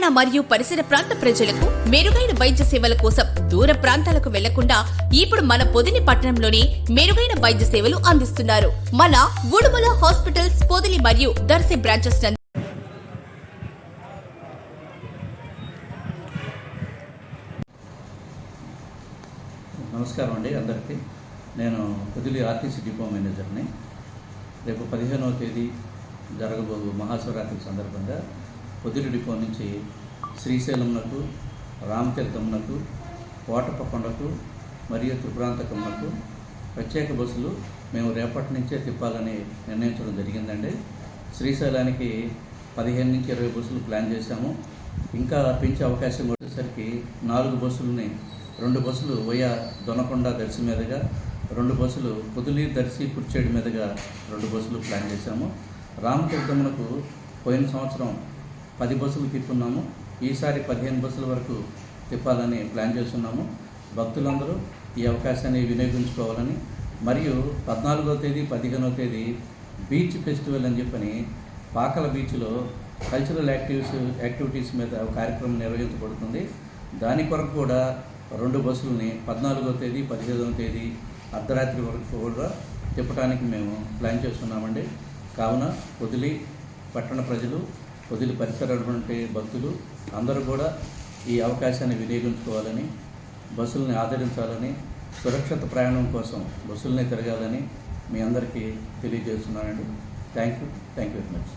పట్టణ మరియు పరిసర ప్రాంత ప్రజలకు మెరుగైన వైద్య సేవల కోసం దూర ప్రాంతాలకు వెళ్లకుండా ఇప్పుడు మన పొదిలి పట్టణంలోనే మెరుగైన వైద్య సేవలు అందిస్తున్నారు. మన ఉడుమల హాస్పిటల్స్ పొదిలి మరియు దర్శి బ్రాంచెస్. నమస్కారం అండి అందరికీ. నేను పొదిలి ఆర్టీసీ డిపో మేనేజర్ని. రేపు 15వ తేదీ జరగబోయే మహాశివరాత్రి సందర్భంగా పొదిలి డిపో నుంచి శ్రీశైలంనకు, రామతీర్థంనకు, కోటప్పకొండకు మరియు త్రిపురాంతకంనకు ప్రత్యేక బస్సులు మేము రేపటి నుంచే తిప్పాలని నిర్ణయించడం జరిగిందండి. శ్రీశైలానికి 15 నుంచి 20 బస్సులు ప్లాన్ చేశాము. ఇంకా పెంచే అవకాశం వచ్చేసరికి 4 బస్సులని 2 బస్సులు వయా దొనకొండ దర్శి మీదుగా, 2 బస్సులు పొదిలి దర్శి కుర్చేడు మీదుగా 2 బస్సులు ప్లాన్ చేశాము. రామతీర్థమునకు పోయిన సంవత్సరం 10 బస్సులు తిప్పున్నాము. ఈసారి 15 బస్సుల వరకు తిప్పాలని ప్లాన్ చేస్తున్నాము. భక్తులందరూ ఈ అవకాశాన్ని వినియోగించుకోవాలని, మరియు 14వ తేదీ 15వ తేదీ బీచ్ ఫెస్టివల్ అని చెప్పని పాకల బీచ్లో కల్చరల్ యాక్టివిటీస్ మీద కార్యక్రమం నిర్వహించబడుతుంది. దాని కొరకు కూడా 2 బస్సులని 14వ తేదీ 15వ తేదీ అర్ధరాత్రి వరకు కూడా తిప్పడానికి మేము ప్లాన్ చేస్తున్నామండి. కావున పొదిలి పట్టణ ప్రజలు, పొదిలి పరిసరాలటువంటి భక్తులు అందరూ కూడా ఈ అవకాశాన్ని వినియోగించుకోవాలని, బస్సుల్ని ఆదరించాలని, సురక్షిత ప్రయాణం కోసం బస్సుల్ని తిరగాలని మీ అందరికీ తెలియజేస్తున్నానండి. Thank you very much.